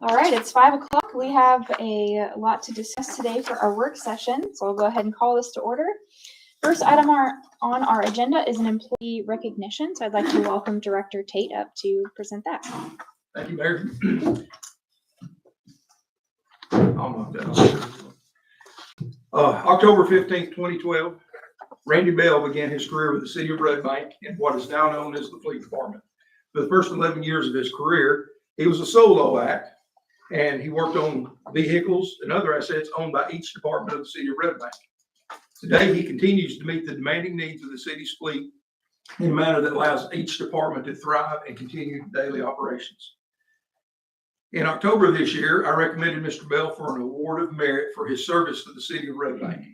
All right, it's 5 o'clock. We have a lot to discuss today for our work session, so we'll go ahead and call this to order. First item on our agenda is an employee recognition, so I'd like to welcome Director Tate up to present that. Thank you, Mayor. October 15th, 2012, Randy Bell began his career with the City of Red Bank in what is now known as the Fleet Department. For the first 11 years of his career, he was a solo act, and he worked on vehicles and other assets owned by each department of the City of Red Bank. Today, he continues to meet the demanding needs of the city's fleet in a manner that allows each department to thrive and continue daily operations. In October of this year, I recommended Mr. Bell for an award of merit for his service to the City of Red Bank.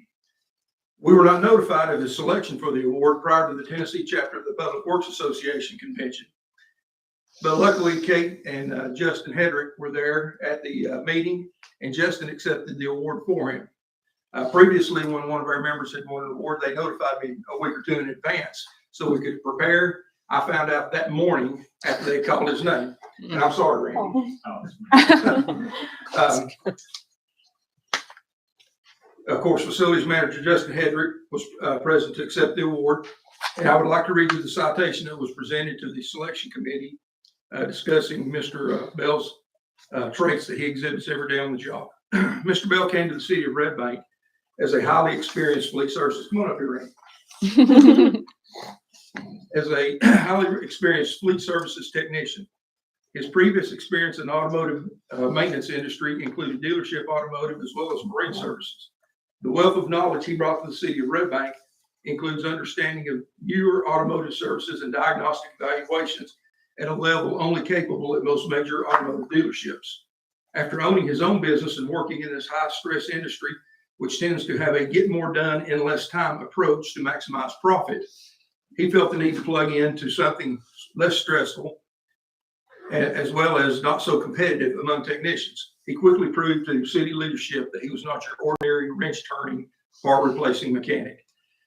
We were not notified of his selection for the award prior to the Tennessee chapter of the Public Works Association convention. But luckily, Kate and Justin Hedrick were there at the meeting, and Justin accepted the award for him. Previously, when one of our members had won an award, they notified me a week or two in advance so we could prepare. I found out that morning after they called his name. And I'm sorry, Randy. Of course, Facilities Manager Justin Hedrick was present to accept the award. And I would like to read you the citation that was presented to the selection committee discussing Mr. Bell's traits that he exhibits every day on the job. Mr. Bell came to the City of Red Bank as a highly experienced fleet services. Come on up here, Randy. As a highly experienced fleet services technician. His previous experience in automotive maintenance industry included dealership automotive as well as marine services. The wealth of knowledge he brought to the City of Red Bank includes understanding of newer automotive services and diagnostic evaluations at a level only capable at most major automotive dealerships. After owning his own business and working in this high-stress industry, which tends to have a get more done in less time approach to maximize profit, he felt the need to plug into something less stressful as well as not so competitive among technicians. He quickly proved to city leadership that he was not your ordinary wrench-turning, part-replacing mechanic.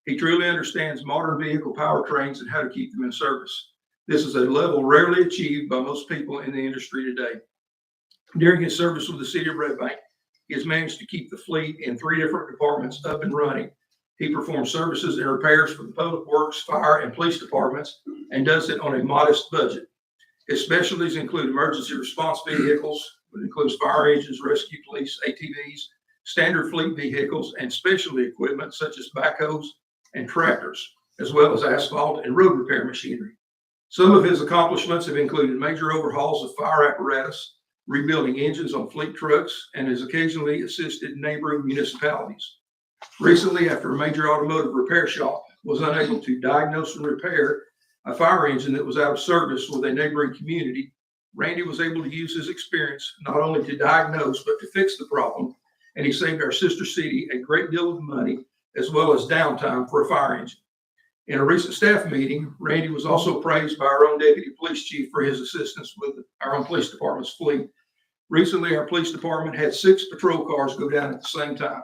He truly understands modern vehicle powertrains and how to keep them in service. This is a level rarely achieved by most people in the industry today. During his service with the City of Red Bank, he has managed to keep the fleet in 3 different departments up and running. He performs services and repairs for the Public Works, Fire, and Police departments and does it on a modest budget. His specialties include emergency response vehicles, which includes fire engines, rescue police, ATVs, standard fleet vehicles, and specialty equipment such as backhoes and tractors, as well as asphalt and road repair machinery. Some of his accomplishments have included major overhauls of fire apparatus, rebuilding engines on fleet trucks, and has occasionally assisted neighboring municipalities. Recently, after a major automotive repair shop was unable to diagnose and repair a fire engine that was out of service with a neighboring community, Randy was able to use his experience not only to diagnose, but to fix the problem, and he saved our sister city a great deal of money as well as downtime for a fire engine. In a recent staff meeting, Randy was also praised by our own deputy police chief for his assistance with our own police department's fleet. Recently, our police department had 6 patrol cars go down at the same time.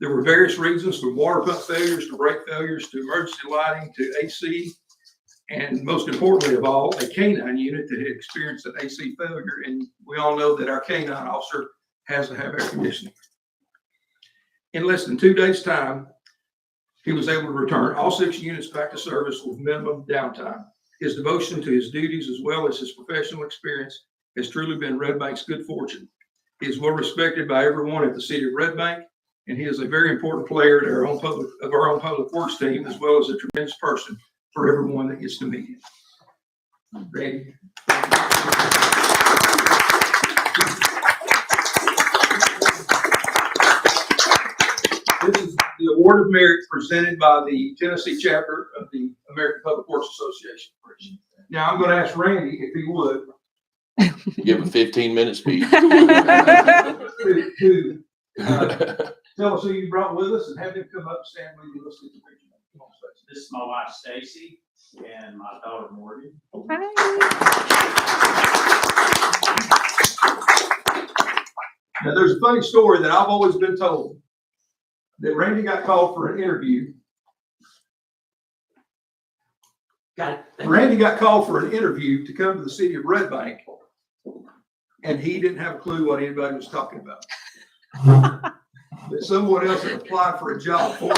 There were various reasons, from water pump failures to brake failures to emergency lighting to AC, and most importantly of all, a canine unit that had experienced an AC failure. And we all know that our canine officer has to have air conditioning. In less than 2 days' time, he was able to return all 6 units back to service with minimum downtime. His devotion to his duties as well as his professional experience has truly been Red Bank's good fortune. He is well respected by everyone at the City of Red Bank, and he is a very important player to our own public works team, as well as a tremendous person for everyone that gets to meet him. Randy. This is the Award of Merit presented by the Tennessee chapter of the American Public Works Association. Now I'm going to ask Randy if he would give a 15-minute speech. to tell us who you brought with us and have him come up and stand with you. Let's get the picture. This is my wife Stacy and my daughter Morgan. Hi. Now there's a funny story that I've always been told, that Randy got called for an interview. Randy got called for an interview to come to the City of Red Bank and he didn't have a clue what anybody was talking about. That someone else had applied for a job for it.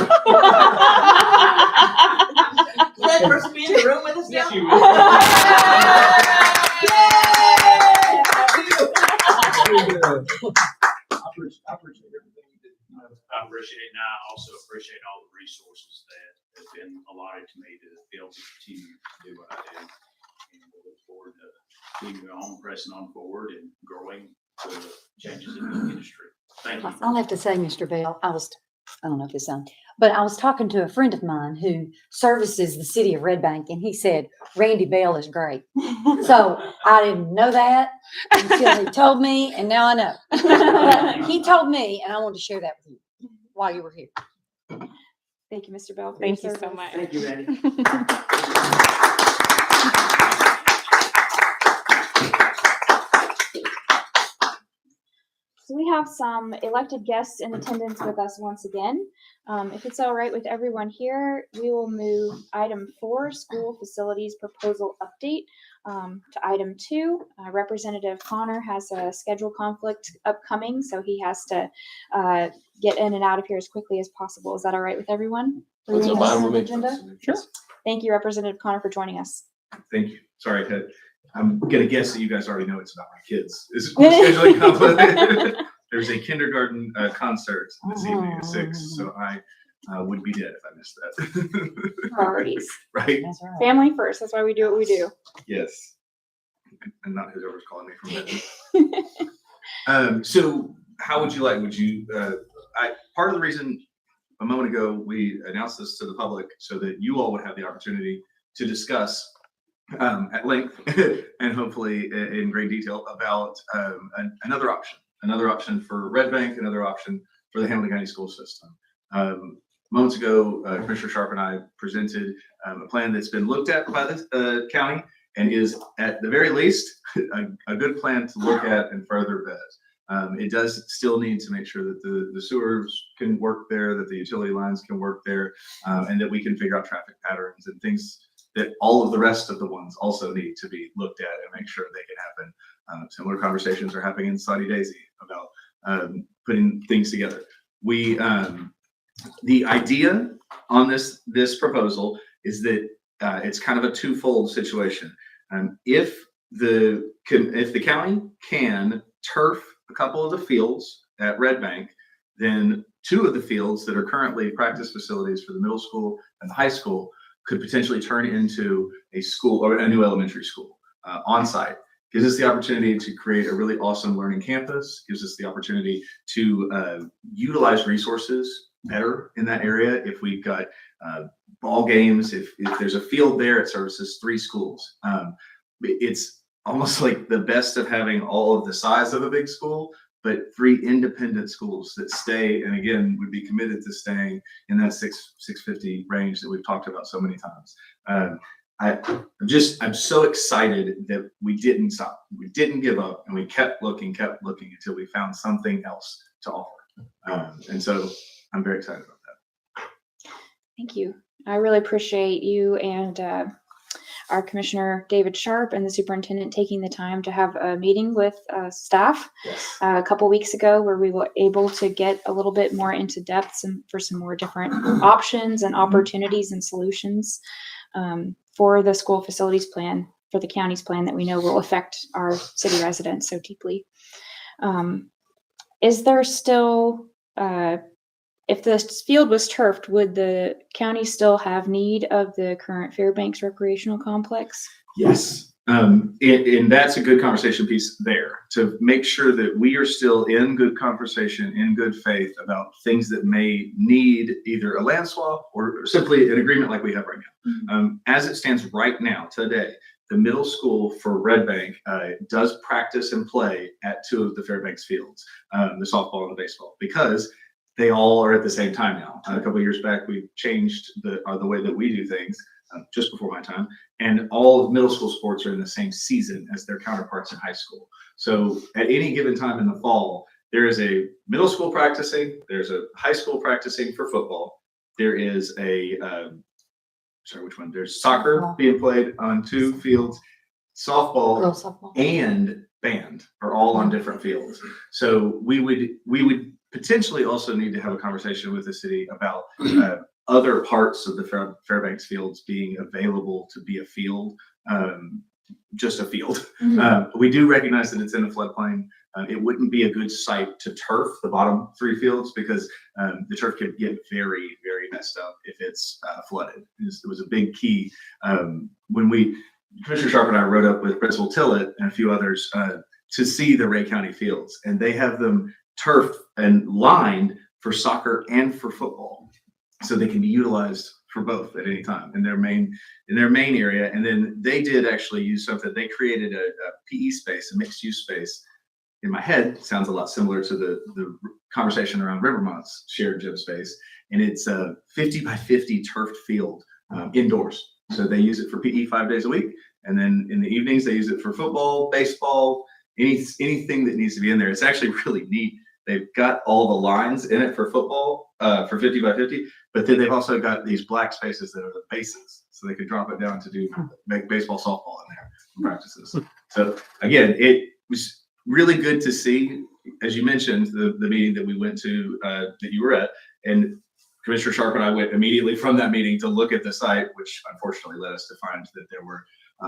That person be in the room with us now? She was- I appreciate everything you did. I appreciate, and I also appreciate all the resources that have been allotted to me to be able to continue to do what I do. And we look forward to keeping on, pressing on forward and growing the changes in the industry. Thank you. I'll have to say, Mr. Bell, I don't know if it's on, but I was talking to a friend of mine who services the city of Red Bank, and he said Randy Bell is great. So I didn't know that until he told me, and now I know. But he told me, and I wanted to share that with you while you were here. Thank you, Mr. Bell. for your Thank you so service. much. Thank you, Randy. So we have some elected guests in attendance with us once again. If it's all right with everyone here, we will move item 4, school facilities proposal update, to item 2. Representative Connor has a schedule conflict upcoming, so he has to get in and out of here as quickly as possible. Is that all right with everyone? That's Reading fine this with me. agenda? Sure. Thank you, Representative Connor, for joining us. Thank you. Sorry, I'm gonna guess that you guys already know it's about my kids. This is scheduling conflict. There's a kindergarten concert this evening at 6, so I would be dead if I missed that. Priorities. Right? That's right. Family first. That's why we do what we do. Yes. And not whoever's calling me from that. So how would you like? Part of the reason a moment ago we announced this to the public so that you all would have the opportunity to discuss at length and hopefully in great detail about another option for Red Bank, another option for the Hamilton County school system. Moments ago, Commissioner Sharp and I presented a plan that's been looked at by the county and is at the very least a good plan to look at and further vet. It does still need to make sure that the sewers can work there, that the utility lines can work there, and that we can figure out traffic patterns and things that all of the rest of the ones also need to be looked at and make sure they can happen. Similar conversations are happening in Saudi Daisy about putting things together. The idea on this proposal is that it's kind of a twofold situation. If the county can turf a couple of the fields at Red Bank, then 2 of the fields that are currently practice facilities for the middle school and the high school could potentially turn into a school or a new elementary school on site. Gives us the opportunity to create a really awesome learning campus, gives us the opportunity to utilize resources better in that area. If we've got ball games, if there's a field there, it services 3 schools. It's almost like the best of having all of the size of a big school, but 3 independent schools that stay, and again, would be committed to staying in that 650 range that we've talked about so many times. I'm so excited that we didn't stop. We didn't give up, and we kept looking until we found something else to offer. And so I'm very excited about that. Thank you. I really appreciate you and our Commissioner David Sharp and the superintendent taking the time to have a meeting with staff Yes. a couple weeks ago where we were able to get a little bit more into depth for some more different options and opportunities and solutions for the school facilities plan, for the county's plan that we know will affect our city residents so deeply. Is there still, if the field was turfed, would the county still have need of the current Fairbanks recreational complex? Yes. And that's a good conversation piece there to make sure that we are still in good conversation, in good faith about things that may need either a land swap or simply an agreement like we have right now. As it stands right now, today, the middle school for Red Bank does practice and play at 2 of the Fairbanks fields, the softball and the baseball, because they all are at the same time now. A couple of years back, we changed the way that we do things just before my time, and all of middle school sports are in the same season as their counterparts in high school. So at any given time in the fall, there is a middle school practicing, there's a high school practicing for football, there is there's soccer being played on 2 fields, Girls softball, softball. and band are all on different fields. So we would potentially also need to have a conversation with the city about other parts of the Fairbanks fields being available to be a field, just a field. We do recognize that it's in a floodplain. It wouldn't be a good site to turf the bottom 3 fields because the turf could get very, very messed up if it's flooded. It was a big key. When Commissioner Sharp and I rode up with Principal Tillett and a few others to see the Ray County fields, and they have them turfed and lined for soccer and for football, so they can be utilized for both at any time in their main area. And then they did actually use something. They created a PE space, a mixed use space. In my head, sounds a lot similar to the conversation around Rivermont's shared gym space, and it's a 50 by 50 turfed field indoors. So they use it for PE 5 days a week, and then in the evenings they use it for football, baseball, anything that needs to be in there. It's actually really neat. They've got all the lines in it for football, for 50 by 50, but then they've also got these black spaces that are the bases, so they could drop it down to do baseball, softball in there for practices. So again, it was really good to see, as you mentioned, the meeting that we went to, that you were at, and Commissioner Sharp and I went immediately from that meeting to look at the site, which unfortunately led us to find that there were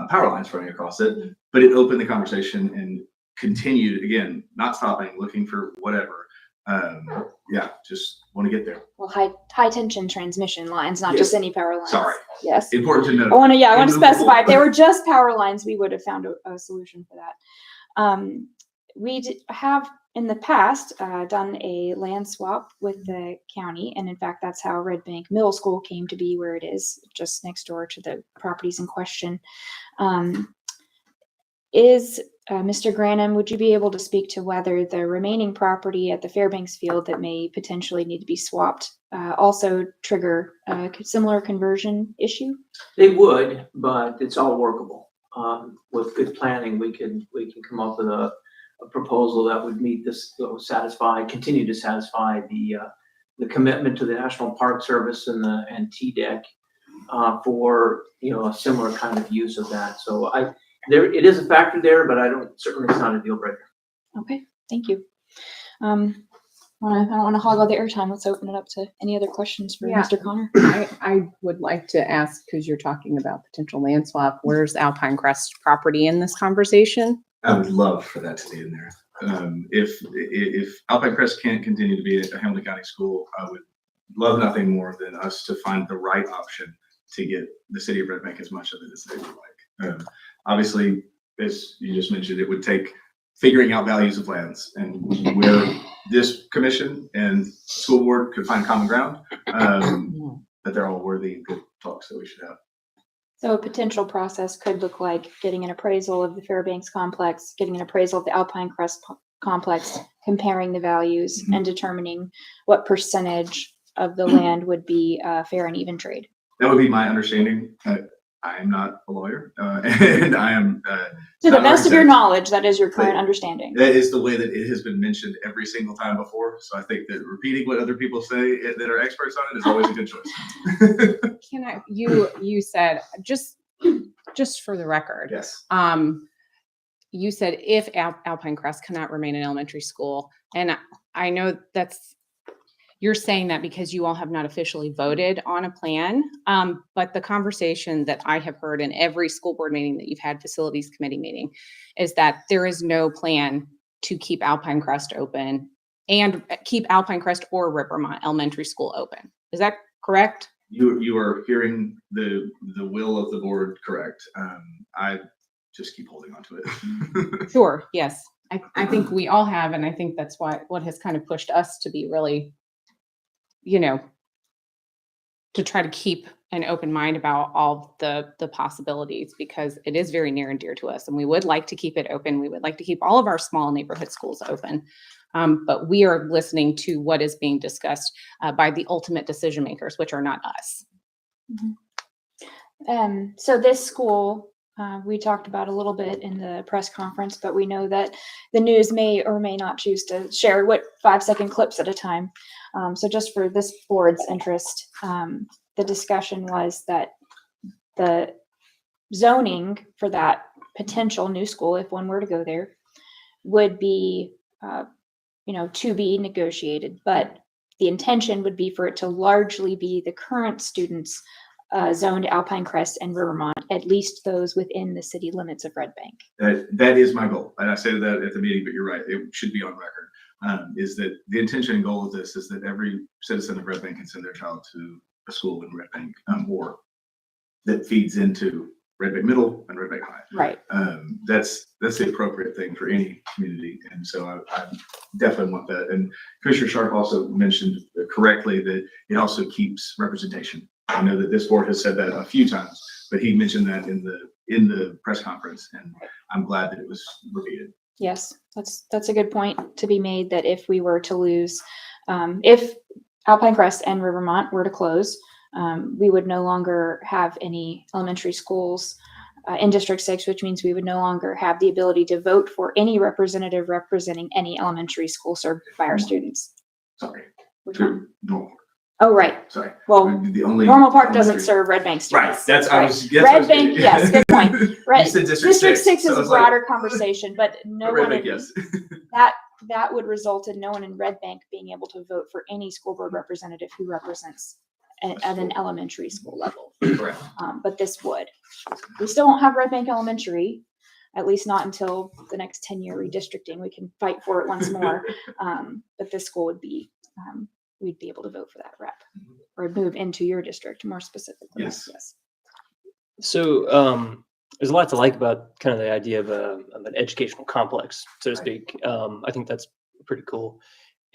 power lines running across it, but it opened the conversation and continued, again, not stopping, looking for whatever. Yeah, just want to get there. Well, high tension transmission lines, not Yes. just any power lines. Sorry. Yes. Important to note. I want to And specify, if they movable. were just power lines, we would have found a solution for that. We have in the past done a land swap with the county, and in fact, that's how Red Bank Middle School came to be where it is, just next door to the properties in question. Mr. Granum, would you be able to speak to whether the remaining property at the Fairbanks field that may potentially need to be swapped also trigger a similar conversion issue? They would, but it's all workable. With good planning, we can come up with a proposal that would meet this, that would continue to satisfy the commitment to the National Park Service and TDEC for a similar kind of use of that. So it is a factor there, but certainly it's not a deal breaker. Okay, thank you. I don't want to hog all the airtime. Let's open it up to any other questions for Yeah. Mr. Connor. I would like to ask, because you're talking about potential land swap, where's Alpine Crest property in this conversation? I would love for that to be in there. If Alpine Crest can't continue to be a Hamilton County school, I would love nothing more than us to find the right option to get the city of Red Bank as much of it as they would like. Obviously, as you just mentioned, it would take figuring out values of lands and where this commission and school board could find common ground. But they're all worthy and good talks that we should have. So a potential process could look like getting an appraisal of the Fairbanks complex, getting an appraisal of the Alpine Crest complex, comparing the values and determining what percentage of the land would be fair and even trade. That would be my understanding. I am not a lawyer, and I am. To the not best of your architect. knowledge, that is your current Right. understanding. That is the way that it has been mentioned every single time before. So I think that repeating what other people say that are experts on it is always a good choice. Can I, you said, just for the record, Yes. you said if Alpine Crest cannot remain an elementary school, and I know you're saying that because you all have not officially voted on a plan, but the conversation that I have heard in every school board meeting that you've had, facilities committee meeting, is that there is no plan to keep Alpine Crest open and keep Alpine Crest or Rivermont Elementary School open. Is that correct? You are hearing the will of the board correct. I just keep holding on to it. Sure, yes. I think we all have, and I think that's what has kind of pushed us to be really, to try to keep an open mind about all the possibilities, because it is very near and dear to us, and we would like to keep it open. We would like to keep all of our small neighborhood schools open, but we are listening to what is being discussed by the ultimate decision makers, which are not us. So this school, we talked about a little bit in the press conference, but we know that the news may or may not choose to share 5-second clips at a time. So just for this board's interest, the discussion was that the zoning for that potential new school, if one were to go there, would be, to be negotiated, but the intention would be for it to largely be the current students zoned Alpine Crest and Rivermont, at least those within the city limits of Red Bank. That is my goal. And I said that at the meeting, but you're right. It should be on record. Is that the intention and goal of this is that every citizen of Red Bank can send their child to a school in Red Bank, or that feeds into Red Bank Middle and Red Bank High. Right. That's the appropriate thing for any community. And so I definitely want that. And Commissioner Sharp also mentioned correctly that it also keeps representation. I know that this board has said that a few times, but he mentioned that in the press conference, and I'm glad that it was repeated. Yes, that's a good point to be made, that if we were to lose, if Alpine Crest and Rivermont were to close, we would no longer have any elementary schools in District 6, which means we would no longer have the ability to vote for any representative representing any elementary school served by our students. Sorry. Which one? To Normal. Oh, right. Sorry. Well, The only Normal Park doesn't elementary- serve Red Bank Right. students. That's I was. That's what I Red was Bank, getting- yes, good point. Red, You said District 6 so is I a was like- broader conversation, but no Red one Bank, in, yes. that would result in no one in Red Bank being able to vote for any school board representative who represents at an elementary school level. Correct. But this would. We still won't have Red Bank Elementary, at least not until the next 10-year redistricting. We can fight for it once more. But this school would be, we'd be able to vote for that rep or move into your district more specifically. Yes. So there's a lot to like about kind of the idea of an educational complex, so to speak. I think that's pretty cool.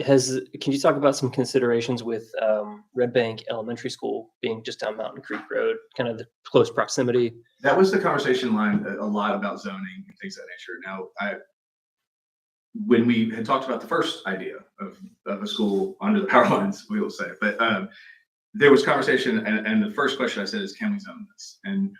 Can you talk about some considerations with Red Bank Elementary School being just down Mountain Creek Road, kind of the close proximity? That was the conversation line a lot about zoning and things of that nature. Now, when we had talked about the first idea of a school under the power lines, we will say, but there was conversation, and the first question I said is, can we zone this? And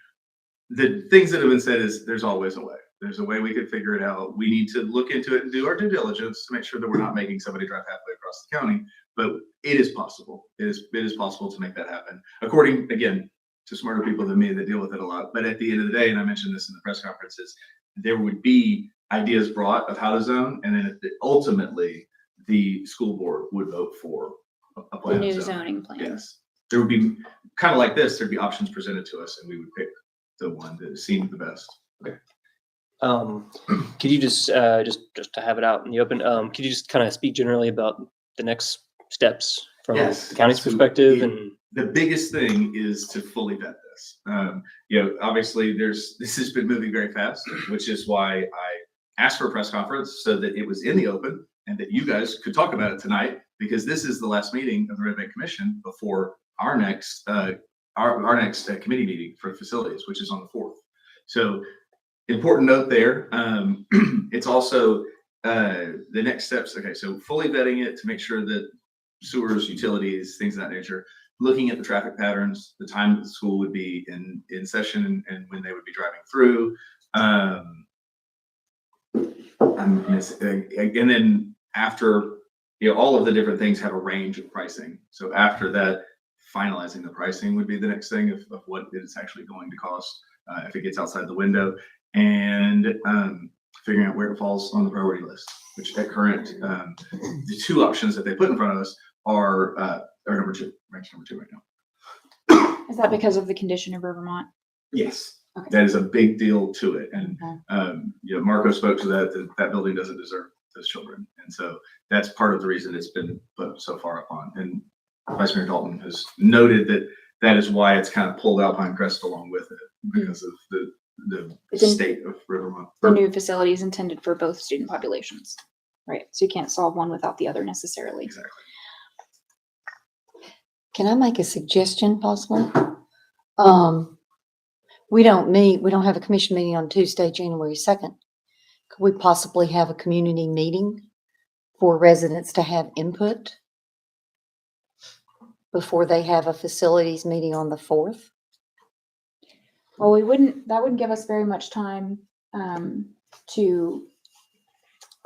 the things that have been said is, there's always a way. There's a way we could figure it out. We need to look into it and do our due diligence to make sure that we're not making somebody drive halfway across the county. But it is possible. It is possible to make that happen. According, again, to smarter people than me that deal with it a lot. But at the end of the day, and I mentioned this in the press conferences, there would be ideas brought of how to zone, and then ultimately the school board would vote for a The plan. new of zoning. zoning plan. Yes. There would be kind of like this, there'd be options presented to us and we would pick the one that seemed the best. Could you just to have it out in the open, could you just kind of speak generally about the next steps from Yes. the county's So perspective? it- And The biggest thing is to fully vet this. Obviously this has been moving very fast, which is why I asked for a press conference so that it was in the open and that you guys could talk about it tonight, because this is the last meeting of the Red Bank Commission before our next committee meeting for facilities, which is on the 4th. So important note there. It's also the next steps. Okay, so fully vetting it to make sure that sewers, utilities, things of that nature, looking at the traffic patterns, the time that the school would be in session and when they would be driving through. And then after, all of the different things have a range of pricing. So after that, finalizing the pricing would be the next thing of what it's actually going to cost if it gets outside the window, and figuring out where it falls on the priority list, which at current, the two options that they put in front of us are number two, ranked number two right now. Is that because of the condition of Rivermont? Yes. Okay. That is a big deal to it. And, Okay. Marco spoke to that building doesn't deserve those children. And so that's part of the reason it's been put so far up on. And Vice Mayor Dalton has noted that is why it's kind of pulled Alpine Crest along with it, because of the It's in- state of Rivermont. The new facility is intended for both student populations, right? So you can't solve one without the other necessarily. Exactly. Can I make a suggestion possibly? We don't have a commission meeting on Tuesday, January 2nd. Could we possibly have a community meeting for residents to have input before they have a facilities meeting on the 4th? Well, that wouldn't give us very much time to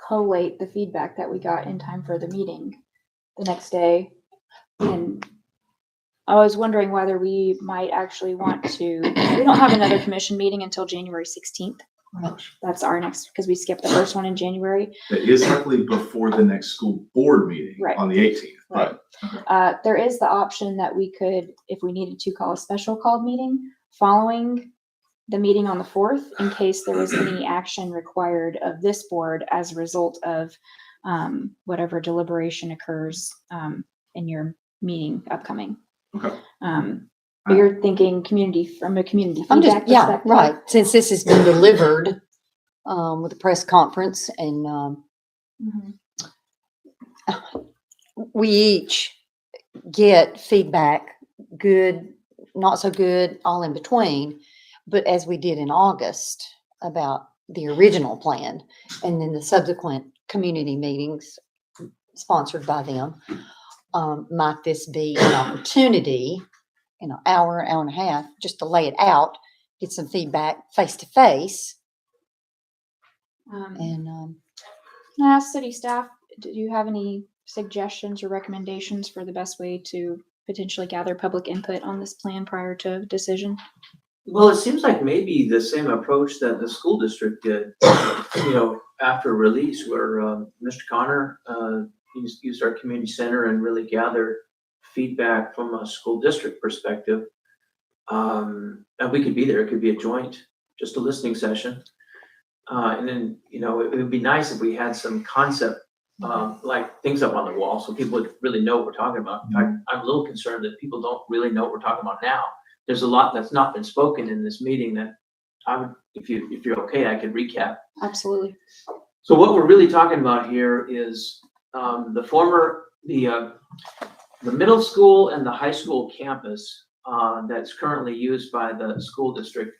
collate the feedback that we got in time for the meeting the next day. And I was wondering whether we might actually want to, we don't have another commission meeting until January 16th. That's our next, because we skipped the first one in January. That is likely before the next school board meeting Right. on the 18th. Right. There is the option that we could, if we needed to, call a special called meeting following the meeting on the 4th, in case there was any action required of this board as a result of whatever deliberation occurs in your meeting upcoming. Okay. But you're thinking from a community I'm feedback just, yeah, perspective? right. Since this has been delivered with a press conference and Mhm. we each get feedback, good, not so good, all in between. But as we did in August about the original plan and then the subsequent community meetings sponsored by them, might this be an opportunity, hour and a half, just to lay it out, get some feedback face to face and, Can I ask city staff, do you have any suggestions or recommendations for the best way to potentially gather public input on this plan prior to decision? Well, it seems like maybe the same approach that the school district did, after release where Mr. Connor used our community center and really gathered feedback from a school district perspective. And we could be there. It could be a joint, just a listening session. And then, it would be nice if we had some concept, like things up on the wall so people would really know what we're talking about. In fact, I'm a little concerned that people don't really know what we're talking about now. There's a lot that's not been spoken in this meeting that I would, if you're okay, I could recap. Absolutely. So what we're really talking about here is the middle school and the high school campus that's currently used by the school district.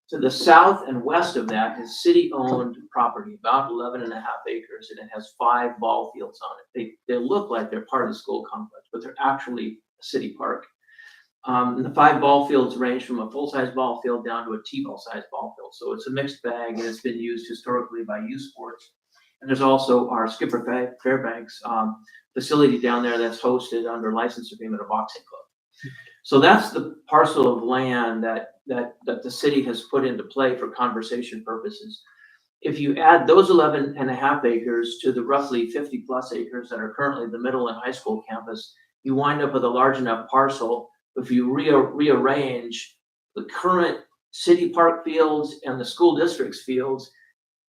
To the south and west of that is city-owned property, about 11.5 acres, and it has 5 ball fields on it. They look like they're part of the school complex, but they're actually a city park. And the 5 ball fields range from a full-size ball field down to a T-ball size ball field. So it's a mixed bag, and it's been used historically by youth sports. And there's also our Skipper Fairbanks facility down there that's hosted under license agreement of boxing club. So that's the parcel of land that the city has put into play for conversation purposes. If you add those 11.5 acres to the roughly 50 plus acres that are currently the middle and high school campus, you wind up with a large enough parcel. If you rearrange the current city park fields and the school district's fields,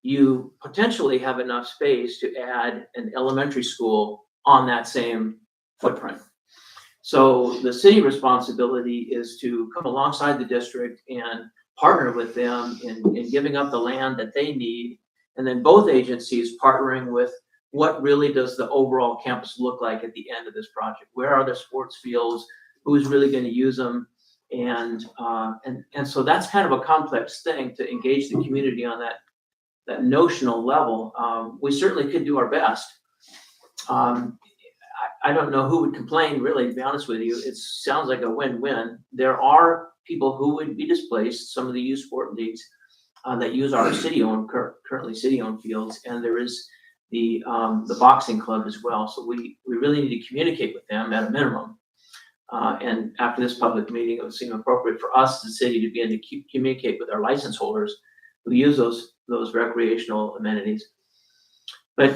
you potentially have enough space to add an elementary school on that same footprint. So the city responsibility is to come alongside the district and partner with them in giving up the land that they need. And then both agencies partnering with what really does the overall campus look like at the end of this project? Where are the sports fields? Who's really going to use them? And so that's kind of a complex thing to engage the community on that notional level. We certainly could do our best. I don't know who would complain, really, to be honest with you. It sounds like a win-win. There are people who would be displaced, some of the youth sport leagues that use our currently city-owned fields, and there is the boxing club as well. So we really need to communicate with them at a minimum. And after this public meeting, it would seem appropriate for us, the city, to begin to communicate with our license holders who use those recreational amenities. But,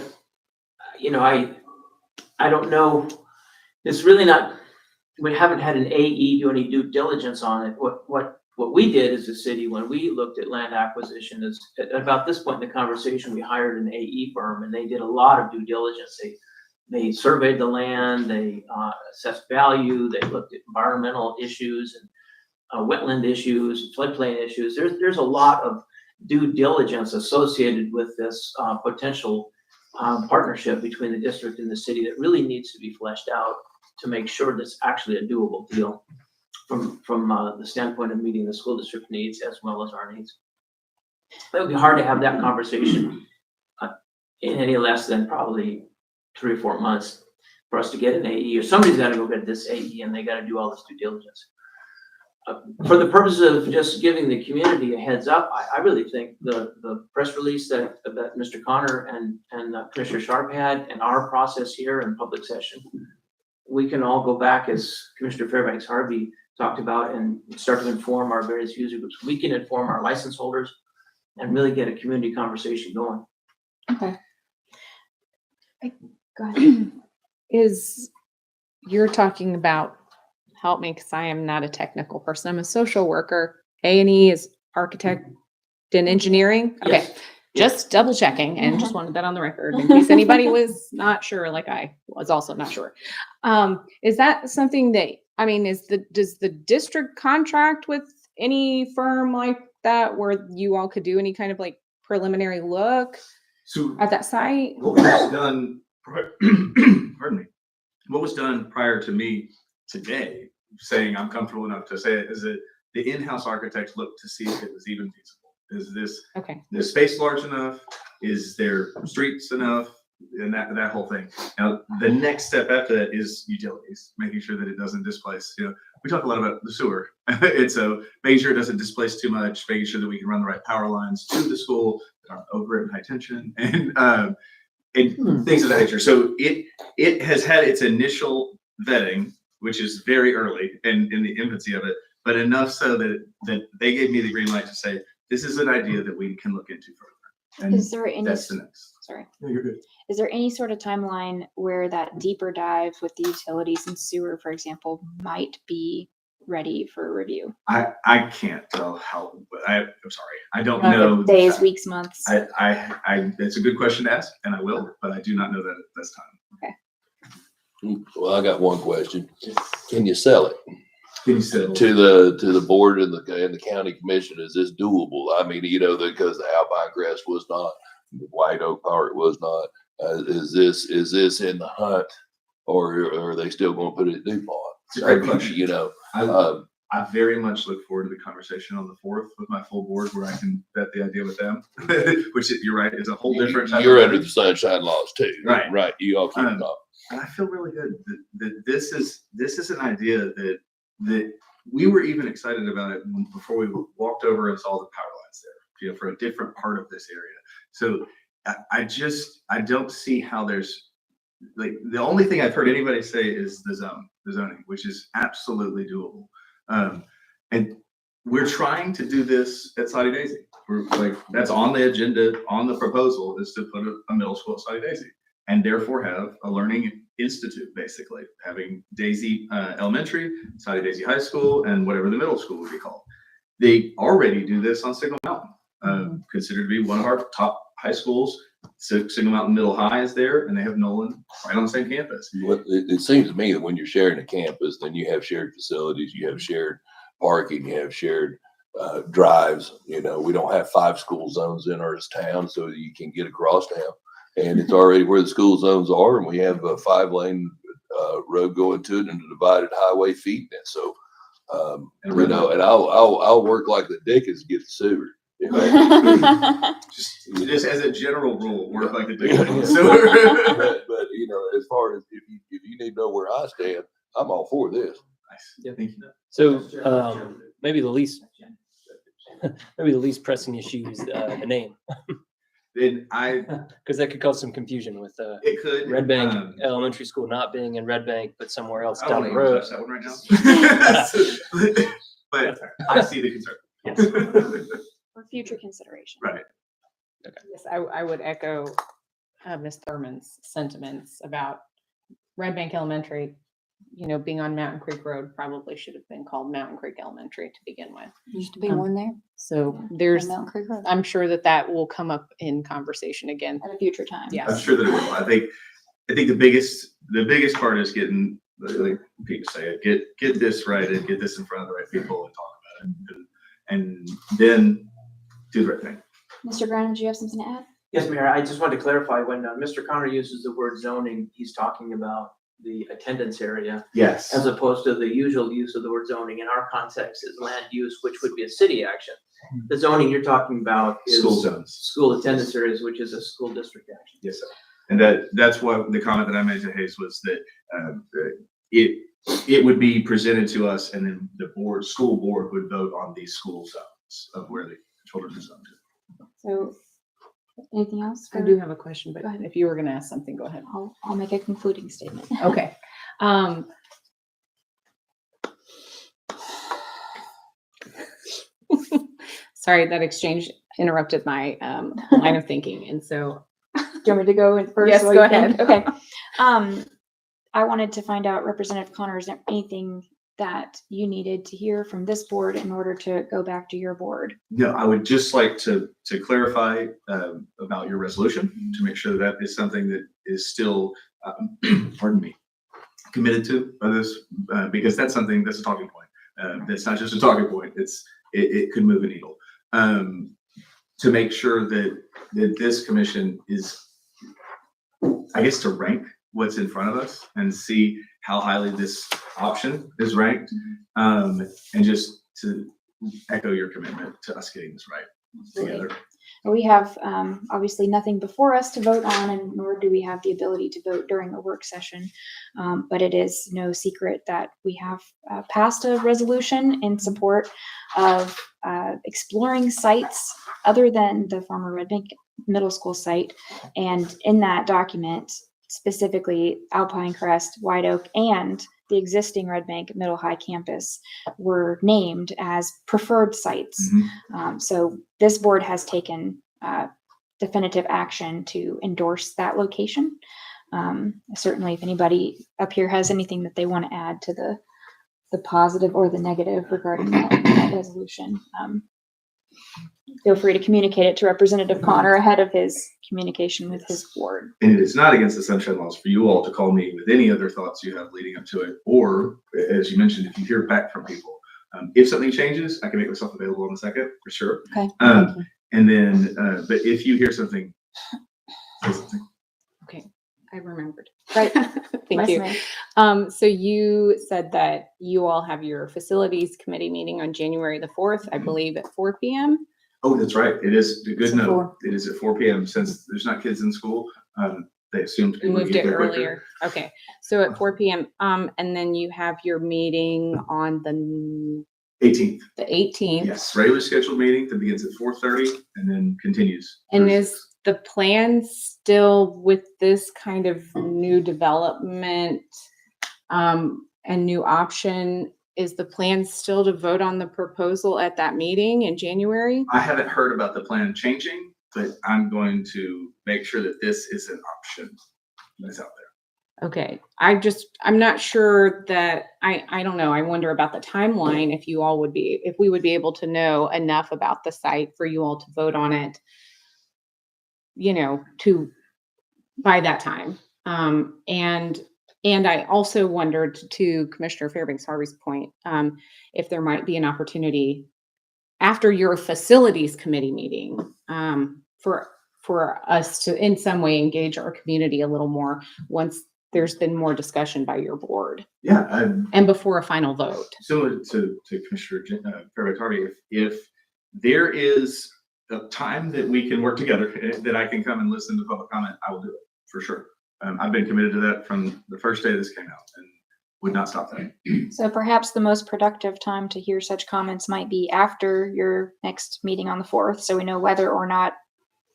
I don't know. It's really not, we haven't had an AE do any due diligence on it. What we did as a city when we looked at land acquisition is at about this point in the conversation, we hired an AE firm and they did a lot of due diligence. They surveyed the land, they assessed value, they looked at environmental issues and wetland issues, floodplain issues. There's a lot of due diligence associated with this potential partnership between the district and the city that really needs to be fleshed out to make sure that's actually a doable deal from the standpoint of meeting the school district needs as well as our needs. It would be hard to have that conversation in any less than probably 3 or 4 months for us to get an AE, or somebody's got to go get this AE and they got to do all this due diligence. For the purpose of just giving the community a heads up, I really think the press release that Mr. Connor and Commissioner Sharp had and our process here in public session, we can all go back, as Commissioner Fairbanks Harvey talked about, and start to inform our various user groups. We can inform our license holders and really get a community conversation going. Okay. Go ahead. You're talking about, help me, because I am not a technical person. I'm a social worker. A&E is architect and engineering. Okay. Yes. Just double checking and just wanted that on the record in case anybody was not sure, like I was also not sure. Is that something that, I mean, does the district contract with any firm like that where you all could do any kind of like preliminary look So at that site? what was done, pardon me, what was done prior to me today, saying I'm comfortable enough to say it, is that the in-house architects looked to see if it was even feasible. Is Okay. the space large enough? Is there streets enough? And that whole thing. Now, the next step after that is utilities, making sure that it doesn't displace, we talk a lot about the sewer. And so making sure it doesn't displace too much, making sure that we can run the right power lines to the school that aren't over it in high tension and things of that nature. So it has had its initial vetting, which is very early and in the infancy of it, but enough so that they gave me the green light to say, this is an idea that we can look into further. And Is there any, that's the next. sorry, No, you're good. is there any sort of timeline where that deeper dive with the utilities and sewer, for example, might be ready for review? I can't tell how, I'm sorry. I don't know. Days, weeks, months? It's a good question to ask and I will, but I do not know that at this time. Well, I got one question. Can you sell it Can you say? to the board and the county commission? Is this doable? I mean, because the Alpine Crest was not, the White Oak Park was not. Is this in the hunt, or are they still going to put it at DuPont? It's a great question. Um, I very much look forward to the conversation on the 4th with my full board where I can vet the idea with them, which you're right, is a whole different type You're of under the sunshine laws too. Right. Right. You all keep Um, talking. And I feel really good that this is an idea that we were even excited about it before we walked over and saw the power lines there, for a different part of this area. So I don't see how there's, like, the only thing I've heard anybody say is the zoning, which is absolutely doable. And we're trying to do this at Soddy Daisy. We're like, that's on the agenda, on the proposal is to put a middle school at Soddy Daisy and therefore have a learning institute, basically having Daisy Elementary, Soddy Daisy High School, and whatever the middle school would be called. They already do this on Signal Mountain, considered to be one of our top high schools. Signal Mountain Middle High is there, and they have Nolan right on the same campus. It seems to me that when you're sharing a campus, then you have shared facilities, you have shared parking, you have shared drives. We don't have 5 school zones in our town, so you can get across town. And it's already where the school zones are, and we have a 5-lane road going to it and a divided highway feeding it. So, and I'll work like the Dickens to get the sewer. Just as a general rule, work like the big Yeah. So But as far as if you need to know where I stand, I'm all for this. nice. Yeah. Thank you. So maybe the least pressing issue is the name, Then because that could cause some confusion with it could Red Bank Elementary School not being in Red Bank, but somewhere else I down don't the even road. touch that one right now. But I see the concern. For future consideration. Right. Yes, I would echo Ms. Thurman's sentiments about Red Bank Elementary, being on Mountain Creek Road probably should have been called Mountain Creek Elementary to begin with. Used to be one there. So on there's, Mountain Creek Road. I'm sure that will come up in conversation again. At a future time. Yeah. I'm sure that it will. I think the biggest part is getting, like Pete say it, get this right and get this in front of the right people and talk about it, and then do the right thing. Mr. Brown, do you have something to add? Yes, Mayor, I just wanted to clarify, when Mr. Connor uses the word zoning, he's talking about the attendance area Yes. as opposed to the usual use of the word zoning in our context is land use, which would be a city action. The zoning you're talking about is School zones. school attendance areas, which is a school district action. Yes, sir. And that's what the comment that I made to Hayes was that it would be presented to us and then the school board would vote on these school zones of where the children are zoned to. So, anything else? I do have a question, but Go ahead. if you were going to ask something, go ahead. I'll make a concluding statement. Okay. Sorry, that exchange interrupted my line of thinking. And so, Do you want me to go in first? Yes, while go you think? ahead. Okay. I wanted to find out, Representative Connor, is there anything that you needed to hear from this board in order to go back to your board? No, I would just like to clarify about your resolution, to make sure that is something that is still, pardon me, committed to by this, because that's something, that's a talking point. That's not just a talking point, it could move a needle. To make sure that this commission is, I guess, to rank what's in front of us and see how highly this option is ranked. And just to echo your commitment to us getting this right together. We have obviously nothing before us to vote on, and nor do we have the ability to vote during a work session. But it is no secret that we have passed a resolution in support of exploring sites other than the former Red Bank Middle School site. And in that document, specifically Alpine Crest, White Oak, and the existing Red Bank Middle High campus were named as preferred sites. So this board has taken definitive action to endorse that location. Certainly, if anybody up here has anything that they want to add to the positive or the negative regarding that resolution, feel free to communicate it to Representative Connor ahead of his communication with his board. And it is not against the sunshine laws for you all to call me with any other thoughts you have leading up to it. Or, as you mentioned, if you hear back from people, if something changes, I can make myself available in a second for sure. Okay. And then, but if you hear something, say something. okay, I remembered. Right. Thank Vice you. Mayor. So you said that you all have your facilities committee meeting on January the 4th, I believe at 4 p.m. Oh, that's right. It is a It's good at note. 4. It is at 4 p.m. Since there's not kids in school. They assumed We people would moved get it there quicker. earlier. Okay, so at 4 p.m. And then you have your meeting on the 18th. 18th. Yes, regular scheduled meeting that begins at 4:30 and then continues. And through is the plan still with this kind of new development and new option? Is the plan still to vote on the proposal at that meeting in January? I haven't heard about the plan changing, but I'm going to make sure that this is an option that's out there. Okay, I'm not sure that, I don't know. I wonder about the timeline, if we would be able to know enough about the site for you all to vote on it, by that time. And I also wondered, to Commissioner Fairbanks Harvey's point, if there might be an opportunity after your facilities committee meeting, for us to in some way engage our community a little more once there's been more discussion by your board Yeah, and before a final vote. similar to Commissioner Fairbanks Harvey, if there is a time that we can work together, that I can come and listen to public comment, I will do it for sure. I've been committed to that from the first day this came out and would not stop that. So perhaps the most productive time to hear such comments might be after your next meeting on the 4th, so we know whether or not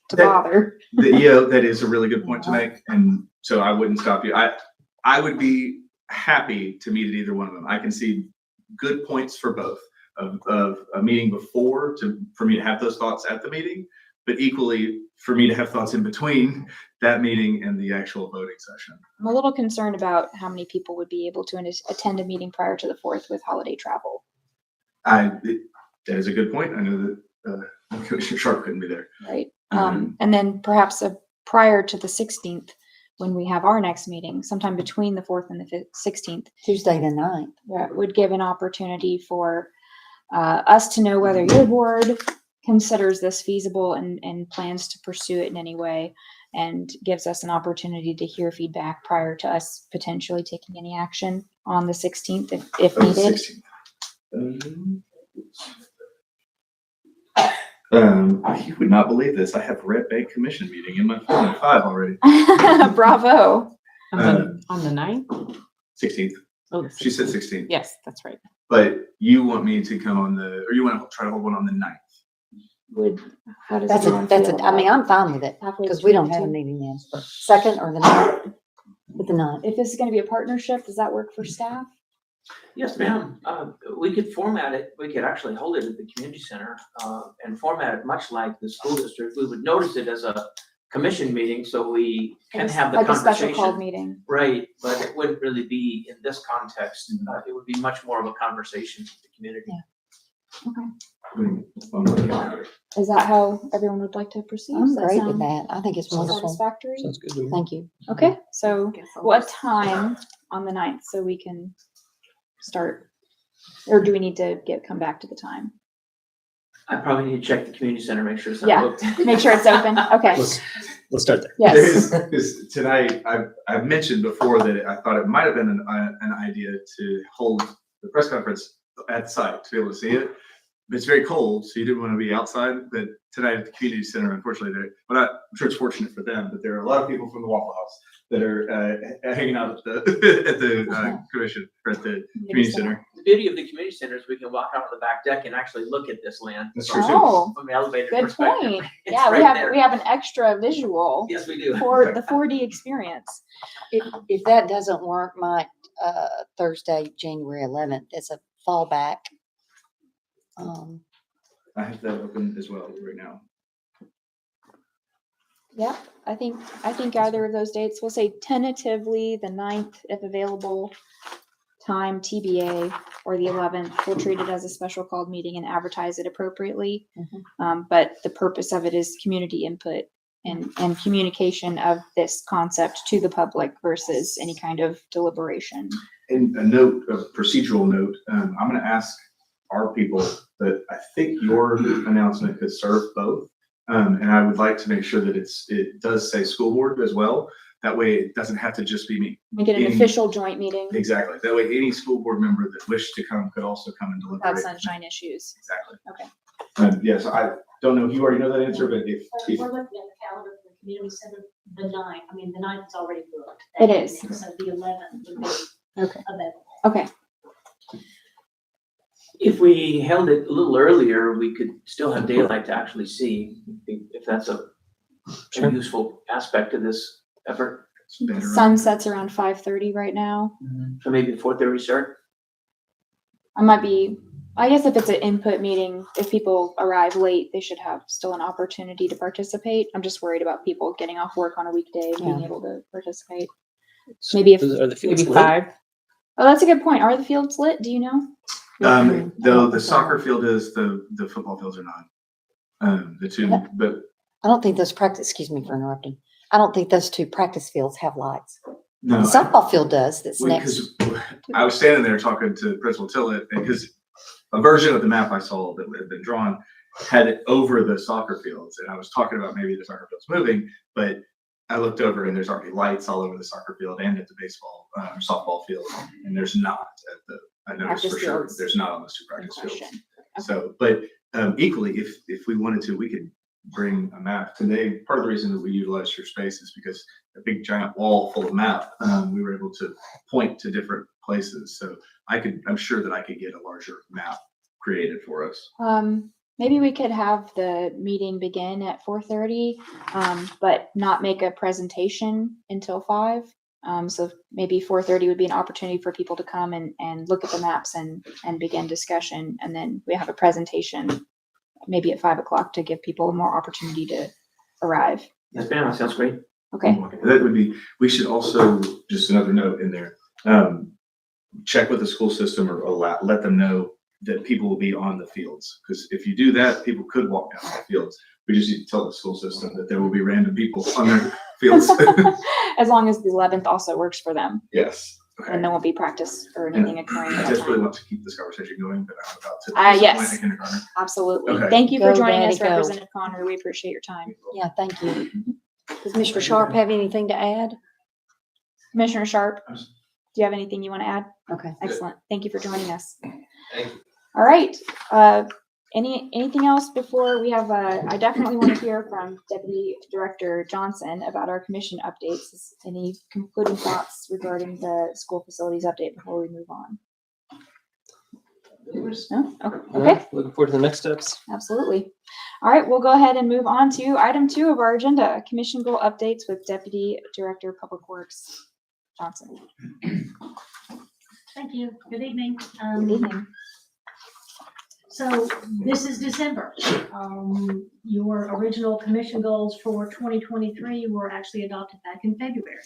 to That- bother. That is a really good point to make, and so I wouldn't stop you. I would be happy to meet at either one of them. I can see good points for both of a meeting before for me to have those thoughts at the meeting, but equally for me to have thoughts in between that meeting and the actual voting session. I'm a little concerned about how many people would be able to attend a meeting prior to the 4th with holiday travel. That is a good point. I know that Commissioner Sharp couldn't be there. Right. Mhm. And then perhaps prior to the 16th, when we have our next meeting, sometime between the 4th and the 16th, Tuesday the 9th. that would give an opportunity for us to know whether your board considers this feasible and plans to pursue it in any way, and gives us an opportunity to hear feedback prior to us potentially taking any action on the 16th if Oh, the needed. 16th. You would not believe this. I have Red Bank Commission meeting in my 5 already. Bravo. On the 9th? 16th. Oh, the She said 16th. 16th. Yes, that's right. But you want me to come on or you want to try to hold one on the 9th? How does That's everyone that's feel I mean, about I'm fine with it halfway because we don't between have a the two? meeting then. So 2nd or the 9th? With the 9th. If this is going to be a partnership, does that work for staff? Yes, ma'am. We could format it, we could actually hold it at the community center, and format it much like the school district. We would notice it as a commission meeting, so we can have the Like a special called conversation. meeting. Right, but it wouldn't really be in this context. It would be much more of a conversation with the community. Is that how everyone would like to proceed? I'm Does that great with sound that. I think it's wonderful. satisfactory? Sounds good to me. Thank you. Okay, so what time on the 9th so we can start? Or do we need to come back to the time? I probably need to check the community center, make sure it's Yeah. not booked. Make sure it's open. Okay. Let's start there. Yes. Is tonight, I've mentioned before that I thought it might have been an idea to hold the press conference at the site to be able to see it. It's very cold, so you didn't want to be outside, but tonight at the community center, unfortunately, I'm sure it's fortunate for them, but there are a lot of people from the Waffle House that are hanging out at the commission, or at the community center. The beauty of the community center is we can walk out on the back deck and actually look at this land. That's true too. Oh, From the elevator good perspective. point. It's Yeah, right there. we have an extra visual Yes, we do. for the 4D experience. If that doesn't work, my Thursday, January 11th, is a fallback. I have that open as well right now. Yeah, I think either of those dates, we'll say tentatively the 9th if available, time TBA, or the 11th. We'll treat it as a special called meeting and advertise it appropriately. But the purpose of it is community input and communication of this concept to the public versus any kind of deliberation. And a procedural note, I'm gonna ask our people that I think your announcement could serve both. And I would like to make sure that it does say school board as well. That way it doesn't have to just be me. Make it an Any- official joint meeting Exactly. That way any school board member that wished to come could also come and about deliberate. sunshine issues. Exactly. Okay. Yes, I don't know if you already know that answer, but if We're looking at the calendar for the community center, the 9th is already booked. It is. So the 11th would be Okay. available. Okay. If we held it a little earlier, we could still have daylight to actually see, if that's a Sure. useful aspect of this effort. it's better. Sunsets around 5:30 right now. So maybe the 4:30 start? I guess if it's an input meeting, if people arrive late, they should have still an opportunity to participate. I'm just worried about people getting off work on a weekday, being able to participate. Maybe if, Are the fields Maybe lit? 5. oh, that's a good point. Are the fields lit? Do you know? Though the soccer field is, the football fields are not. The two, but I don't think those excuse me for interrupting. I don't think those two practice fields have lights. no. The softball field does, that's next. Because I was standing there talking to Principal Tillett, and because a version of the map I saw that had been drawn had it over the soccer fields, and I was talking about maybe the soccer field's moving, but I looked over and there's already lights all over the soccer field and at the baseball, softball field, and there's not at the, I noticed for Practice sure, fields. there's not on those two Good practice fields. question. So, but equally, if we wanted to, we could bring a map. Today, part of the reason that we utilized your space is because a big giant wall full of map, we were able to point to different places. So I'm sure that I could get a larger map created for us. Maybe we could have the meeting begin at 4:30, but not make a presentation until 5. So maybe 4:30 would be an opportunity for people to come and look at the maps and begin discussion. And then we have a presentation maybe at 5 o'clock to give people more opportunity to arrive. Yes, ma'am, that sounds great. Okay. That would be, we should also, just another note in there, check with the school system or let them know that people will be on the fields. Because if you do that, people could walk down the fields. We just need to tell the school system that there will be random people on their fields. As long as the 11th also works for them Yes. Okay. and there won't be practice or anything occurring I at that just really time. want to keep this conversation going, but I'm about to. Yes. disappoint a kindergartner. Absolutely. Okay. Thank you for Go, joining Daddy, us, go. Representative Connor. We appreciate your time. Yeah, thank you. Does Mr. Sharp have anything to add? Commissioner Sharp, do you have anything you want to add? Okay. Excellent. Thank you for joining us. Thank you. All right. Anything else before we have, I definitely want to hear from Deputy Director Johnson about our commission updates. Any concluding thoughts regarding the school facilities update before we move on? No? Okay. All Okay. right, looking forward to the next steps. Absolutely. All right, we'll go ahead and move on to item 2 of our agenda, commission goal updates with Deputy Director Public Works Johnson. Thank you. Good evening. Good evening. So this is December. Your original commission goals for 2023 were actually adopted back in February.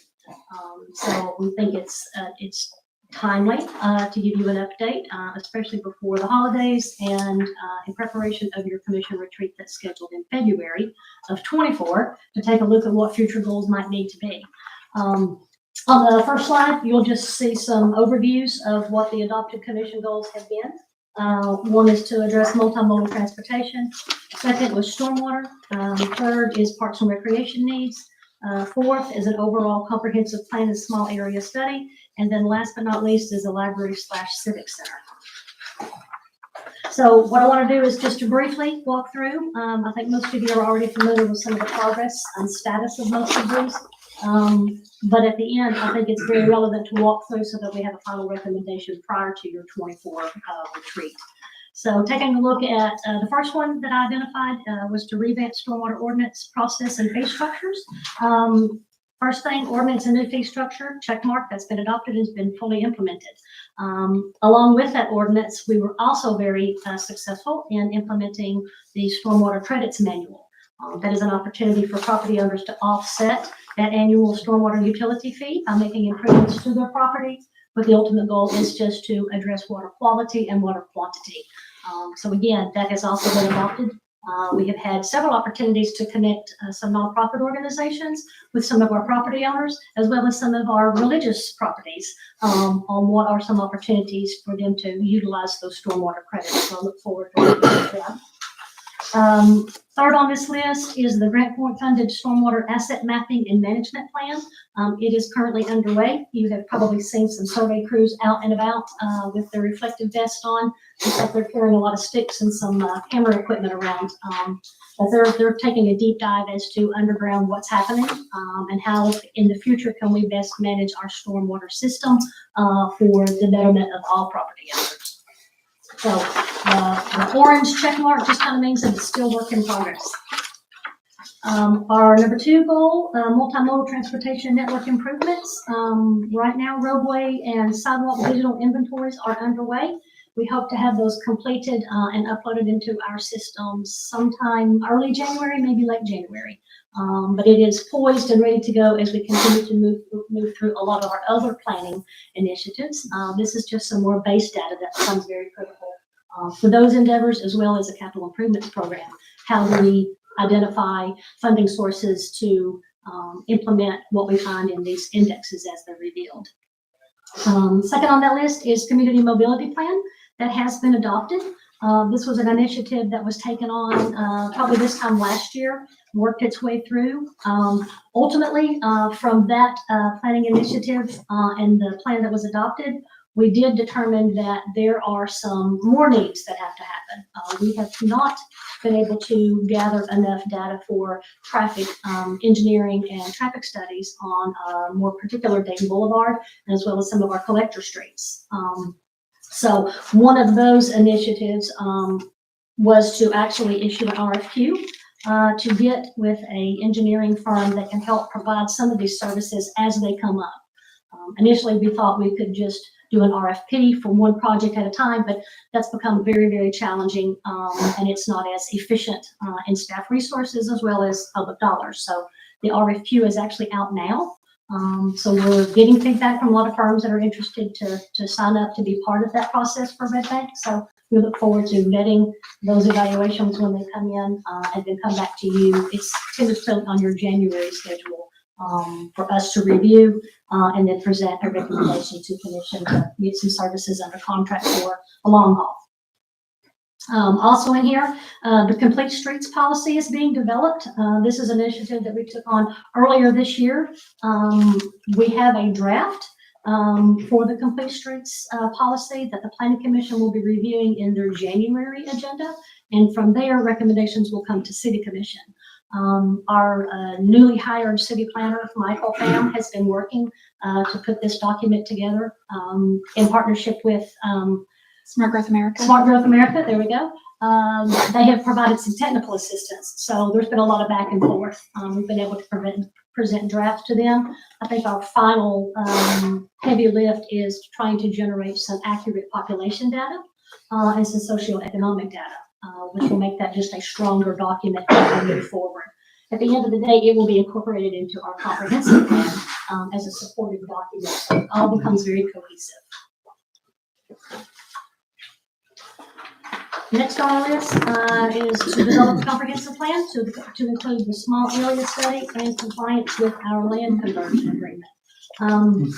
So we think it's timely to give you an update, especially before the holidays and in preparation of your commission retreat that's scheduled in February of 24 to take a look at what future goals might need to be. On the first slide, you'll just see some overviews of what the adopted commission goals have been. One is to address multimodal transportation. Second was stormwater. Third is parks and recreation needs. Fourth is an overall comprehensive plan and small area study. And then last but not least is a library/civic center. So what I want to do is just to briefly walk through. I think most of you are already familiar with some of the progress and status of most of these. But at the end, I think it's very relevant to walk through so that we have a final recommendation prior to your 24 retreat. So taking a look at the first one that I identified was to revamp stormwater ordinance process and fee structures. First thing, ordinance and new fee structure, check mark, that's been adopted and has been fully implemented. Along with that ordinance, we were also very successful in implementing the stormwater credits manual. That is an opportunity for property owners to offset that annual stormwater utility fee by making improvements to their property. But the ultimate goal is just to address water quality and water quantity. So again, that has also been adopted. We have had several opportunities to connect some nonprofit organizations with some of our property owners, as well as some of our religious properties on what are some opportunities for them to utilize those stormwater credits. So I look forward to working with them. Third on this list is the grant point funded stormwater asset mapping and management plan. It is currently underway. You have probably seen some survey crews out and about with their reflective vest on. Looks like they're carrying a lot of sticks and some camera equipment around. But they're taking a deep dive as to underground what's happening and how in the future can we best manage our stormwater system for the betterment of all property owners. So the orange check mark just kind of means that it's still work in progress. Our number 2 goal, multimodal transportation network improvements. Right now, roadway and sidewalk digital inventories are underway. We hope to have those completed and uploaded into our systems sometime early January, maybe late January. But it is poised and ready to go as we continue to move through a lot of our other planning initiatives. This is just some more base data that becomes very critical for those endeavors, as well as a capital improvements program. How do we identify funding sources to implement what we find in these indexes as they're revealed? Second on that list is community mobility plan that has been adopted. This was an initiative that was taken on probably this time last year, worked its way through. Ultimately, from that planning initiative and the plan that was adopted, we did determine that there are some more needs that have to happen. We have not been able to gather enough data for traffic engineering and traffic studies on more particular Dayton Boulevard, as well as some of our collector streets. So one of those initiatives was to actually issue an RFQ to get with an engineering firm that can help provide some of these services as they come up. Initially, we thought we could just do an RFP for one project at a time, but that's become very, very challenging, and it's not as efficient in staff resources as well as public dollars. So the RFQ is actually out now. So we're getting feedback from a lot of firms that are interested to sign up to be part of that process for Red Bank. So we look forward to vetting those evaluations when they come in and then come back to you. It's tentatively on your January schedule for us to review and then present a recommendation to commission to get some services under contract for a long haul. Also in here, the Complete Streets policy is being developed. This is an initiative that we took on earlier this year. We have a draft for the Complete Streets policy that the Planning Commission will be reviewing in their January agenda. And from there, recommendations will come to City Commission. Our newly hired city planner, Michael Pham, has been working to put this document together in partnership with Smart Growth America. Smart Growth America, there we go. They have provided some technical assistance. So there's been a lot of back and forth. We've been able to present drafts to them. I think our final heavy lift is trying to generate some accurate population data and some socioeconomic data, which will make that just a stronger document as we move forward. At the end of the day, it will be incorporated into our comprehensive plan as a supportive document. So it all becomes very cohesive. Next on our list is to develop a comprehensive plan to include the small area study and compliance with our land conversion agreement.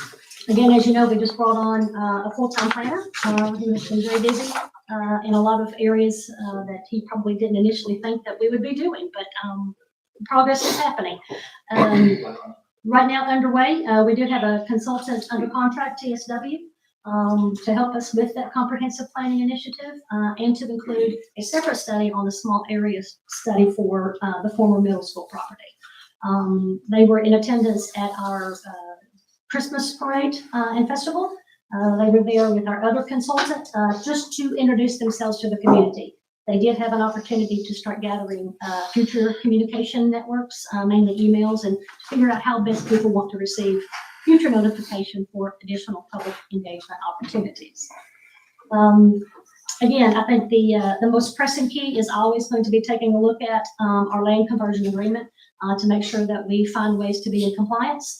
Again, as you know, we just brought on a full-time planner who has been very busy in a lot of areas that he probably didn't initially think that we would be doing, but progress is happening. Right now underway, we do have a consultant under contract, TSW, to help us with that comprehensive planning initiative and to include a separate study on the small area study for the former middle school property. They were in attendance at our Christmas parade and festival. They were there with our other consultant just to introduce themselves to the community. They did have an opportunity to start gathering future communication networks, mainly emails, and figure out how best people want to receive future notification for additional public engagement opportunities. Again, I think the most pressing key is always going to be taking a look at our land conversion agreement to make sure that we find ways to be in compliance,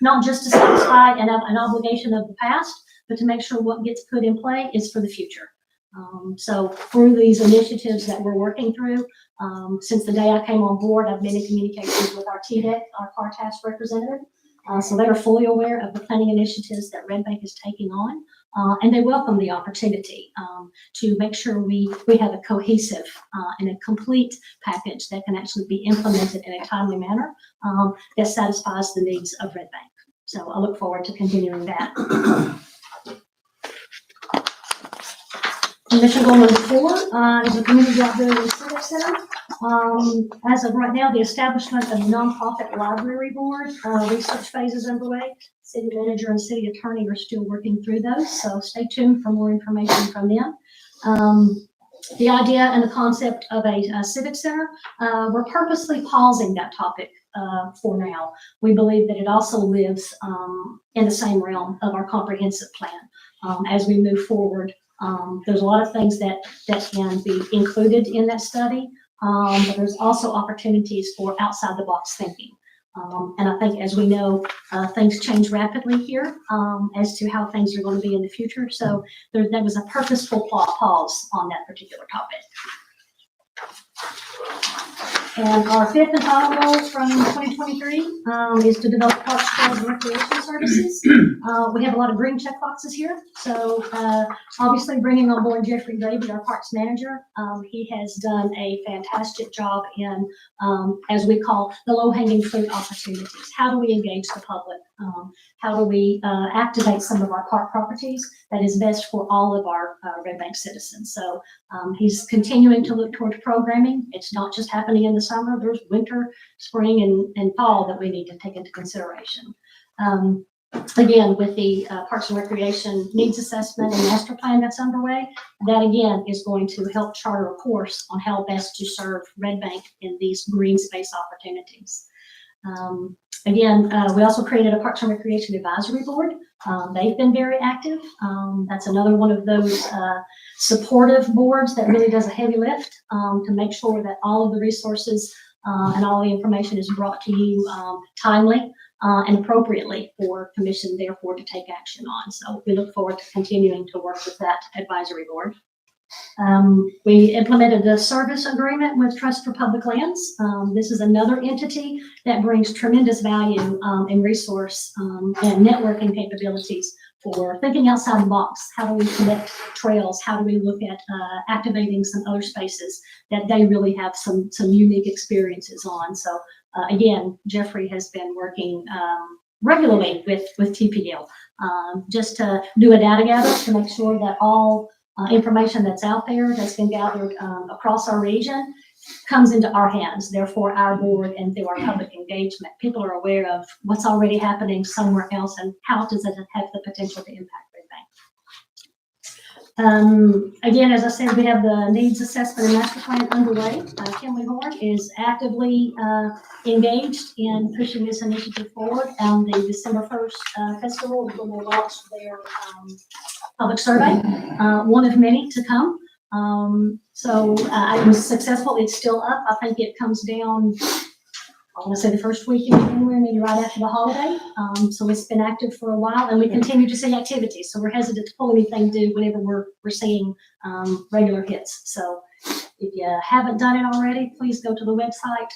not just to satisfy an obligation of the past, but to make sure what gets put in play is for the future. So through these initiatives that we're working through, since the day I came on board, I've been in communications with our TDEC, our CARTAS representative. So they are fully aware of the planning initiatives that Red Bank is taking on, and they welcome the opportunity to make sure we have a cohesive and a complete package that can actually be implemented in a timely manner that satisfies the needs of Red Bank. So I look forward to continuing that. Mission goal number 4 is a community library and civic center. As of right now, the establishment of a nonprofit library board, research phase is underway. City manager and city attorney are still working through those, so stay tuned for more information from them. The idea and the concept of a civic center, we're purposely pausing that topic for now. We believe that it also lives in the same realm of our comprehensive plan. As we move forward, there's a lot of things that can be included in that study, but there's also opportunities for outside the box thinking. And I think, as we know, things change rapidly here as to how things are going to be in the future. So that was a purposeful pause on that particular topic. And our 5th and final goal from 2023 is to develop parks, trails, and recreation services. We have a lot of green check boxes here. So obviously bringing on board Jeffrey Davey, our parks manager, he has done a fantastic job in, as we call, the low-hanging fruit opportunities. How do we engage the public? How do we activate some of our park properties that is best for all of our Red Bank citizens? So he's continuing to look towards programming. It's not just happening in the summer. There's winter, spring, and fall that we need to take into consideration. Again, with the Parks and Recreation needs assessment and master plan that's underway, that again is going to help charter a course on how best to serve Red Bank in these green space opportunities. Again, we also created a Parks and Recreation Advisory Board. They've been very active. That's another one of those supportive boards that really does a heavy lift to make sure that all of the resources and all the information is brought to you timely and appropriately for commission, therefore, to take action on. So we look forward to continuing to work with that advisory board. We implemented the service agreement with Trust for Public Lands. This is another entity that brings tremendous value and resource and networking capabilities for thinking outside the box. How do we connect trails? How do we look at activating some other spaces that they really have some unique experiences on? So again, Jeffrey has been working regularly with TPL just to do a data gather to make sure that all information that's out there that's been gathered across our region comes into our hands. Therefore, our board and through our public engagement, people are aware of what's already happening somewhere else and how does it have the potential to impact Red Again, as I said, we have the needs assessment and master plan underway. Kinley Horn is actively engaged in pushing this initiative forward. The December 1st festival is when they launch their public survey, one of many to come. So it was successful. It's still up. I think it comes down, I want to say the first week in January, maybe right after the holiday. So it's been active for a while, and we continue to see activity. So we're hesitant to pull anything due whenever we're seeing regular hits. So if you haven't done it already, please go to the website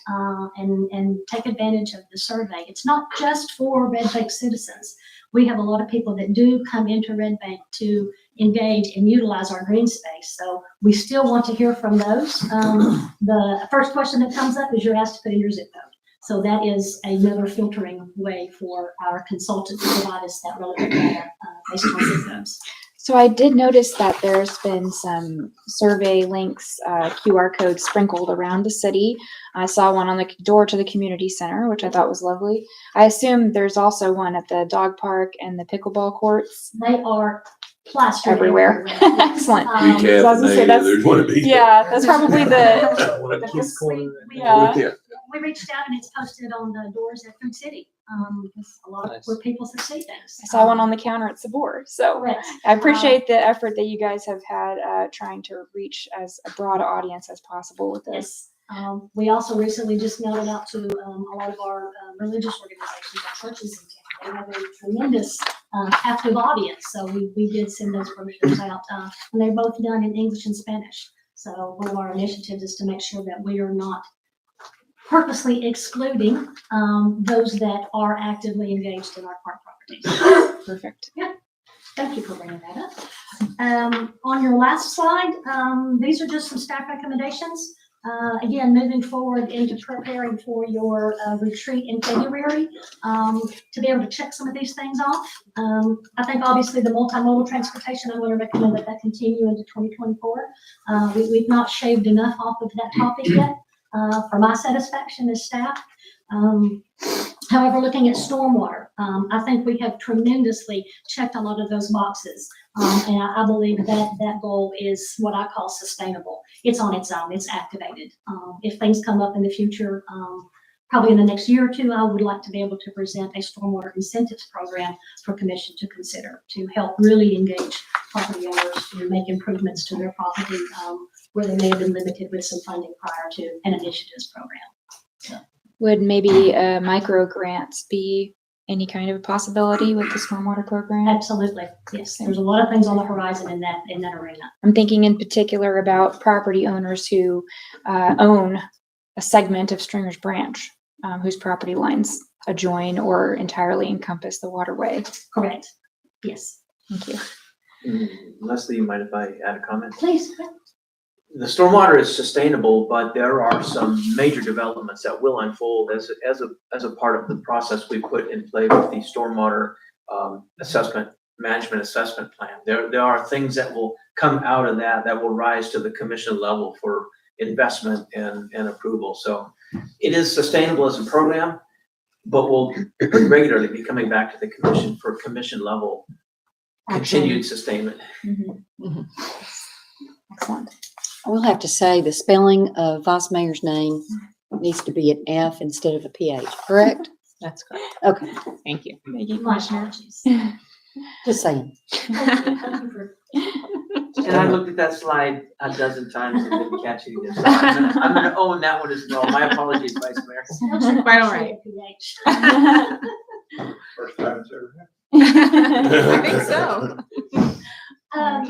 and take advantage of the survey. It's not just for Red Bank citizens. We have a lot of people that do come into Red Bank to engage and utilize our green space. So we still want to hear from those. The first question that comes up is you're asked to put in your zip code. So that is another filtering way for our consultant to provide us that relevant data based on zip codes. So I did notice that there's been some survey links, QR codes sprinkled around the city. I saw one on the door to the community center, which I thought was lovely. I assume there's also one at the dog park and the pickleball courts. They are plastered Everywhere. Excellent. So I was gonna say, Decaf, that's- there's one of these. Yeah, that's probably the, One at Kids Corner. yeah. We reached out and it's posted on the doors at Food City. A lot of Nice. where people succeed things. I saw one on the counter at Sabor. So Correct. I appreciate the effort that you guys have had trying to reach as a broad audience as possible with this. Yes. We also recently just mailed it out to a lot of our religious organizations, our churches in town. They have a tremendous active audience, so we did send those brochures out, and they're both done in English and Spanish. So one of our initiatives is to make sure that we are not purposely excluding those that are actively engaged in our park properties. Perfect. Thank you for bringing that up. On your last slide, these are just some staff recommendations. Again, moving forward into preparing for your retreat in February, to be able to check some of these things off. I think obviously the multimodal transportation, I'm going to recommend that continue into 2024. We've not shaved enough off of that topic yet, for my satisfaction as staff. However, looking at stormwater, I think we have tremendously checked a lot of those boxes. And I believe that goal is what I call sustainable. It's on its own, it's activated. If things come up in the future, probably in the next year or two, I would like to be able to present a stormwater incentives program for commission to consider to help really engage property owners to make improvements to their property where they may have been limited with some funding prior to an initiatives program. Would maybe micro grants be any kind of possibility with the stormwater program? Absolutely, yes. There's a lot of things on the horizon in that arena. I'm thinking in particular about property owners who own a segment of Stringer's Branch, whose property lines adjoin or entirely encompass the waterway. Correct. Yes. Thank you. Leslie, you mind if I add a comment? Please. The stormwater is sustainable, but there are some major developments that will unfold as a part of the process we put in play with the stormwater management assessment plan. There are things that will come out of that will rise to the commission level for investment and approval. So it is sustainable as a program, but we'll pretty regularly be coming back to the commission for commission level continued sustainment. Excellent. I will have to say the spelling of Vice Mayor's name needs to be an F instead of a PH, correct? That's correct. Okay, Thank you. Thank you, My Commissioner. apologies. just saying. Thank you for- And I looked at that slide a dozen times and didn't catch it either. So I'm gonna own that one as well. My apologies, Vice Mayor. Quite all right. PH. First time it's ever happened. I think so.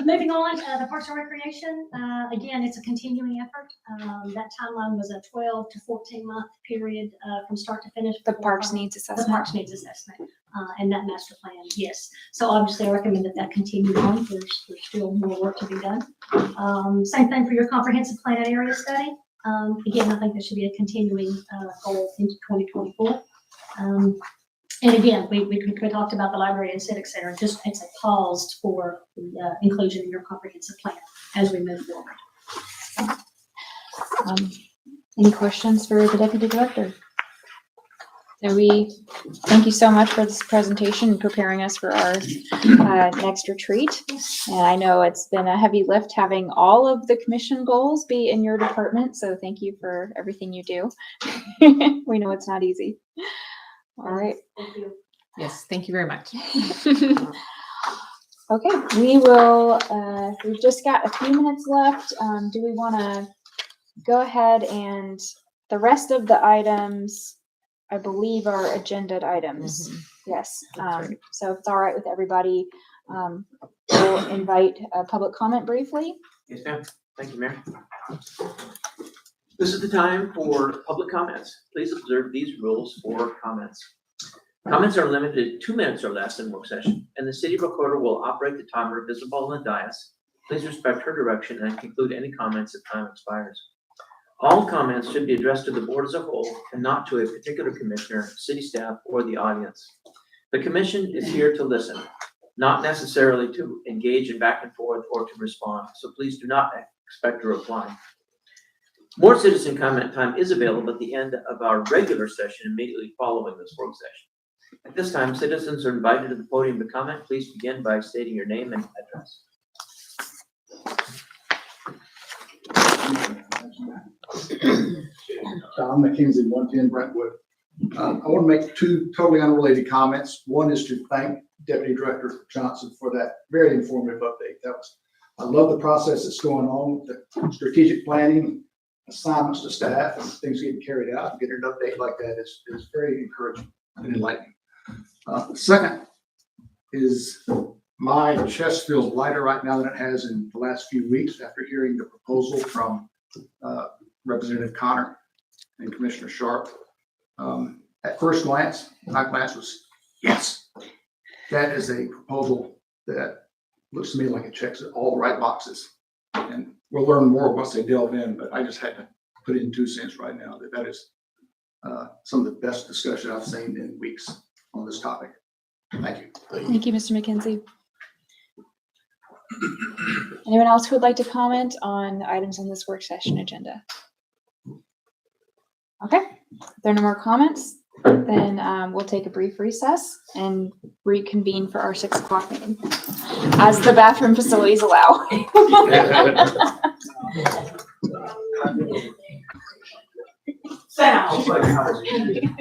Moving on, the Parks and Recreation, again, it's a continuing effort. That timeline was a 12 to 14 month period from start to finish. The parks before- needs The assessment. parks needs assessment, and that master plan, yes. So obviously I recommend that continue on. There's still more work to be done. Same thing for your comprehensive plan and area study. Again, I think there should be a continuing goal into 2024. And again, we talked about the library and civic center, just it's a pause for the inclusion in your comprehensive plan as we move forward. Any questions for the deputy director? And we thank you so much for this presentation and preparing us for our next retreat. And I know it's been a heavy lift having all of the commission goals be in your department, so thank you for everything you do. We know it's not easy. All right. Thank you. Yes, thank you very much. Okay, we will, we've just got a few minutes left. Do we want to go ahead and the rest of the items, I believe, are agended items. Yes. That's right. So if it's all right with everybody, we'll invite a public comment briefly. Yes, ma'am. Thank you, Mayor. This is the time for public comments. Please observe these rules for comments. Comments are limited to 2 minutes or less in work session, and the city recorder will operate the timer visible on the dais. Please respect her direction and conclude any comments as time expires. All comments should be addressed to the board as a whole and not to a particular commissioner, city staff, or the audience. The commission is here to listen, not necessarily to engage in back and forth or to respond, so please do not expect a reply. More citizen comment time is available at the end of our regular session immediately following this work session. At this time, citizens are invited to the podium to comment. Please begin by stating your name and address. Tom McKenzie, 110 Brentwood. I want to make 2 totally unrelated comments. One is to thank Deputy Director Johnson for that very informative update. I love the process that's going on, the strategic planning, assignments to staff, and things getting carried out. Getting an update like that is very encouraging and enlightening. Second is my chest feels lighter right now than it has in the last few weeks after hearing the proposal from Representative Connor and Commissioner Sharp. At first glance, my glance was, yes, that is a proposal that looks to me like it checks all the right boxes. And we'll learn more once they delve in, but I just had to put in 2 cents right now that is some of the best discussion I've seen in weeks on this topic. Thank you. Thank you, Mr. McKenzie. Anyone else who would like to comment on items on this work session agenda? Okay, if there are no more comments, then we'll take a brief recess and reconvene for our 6 o'clock meeting, as the bathroom facilities allow. Sound.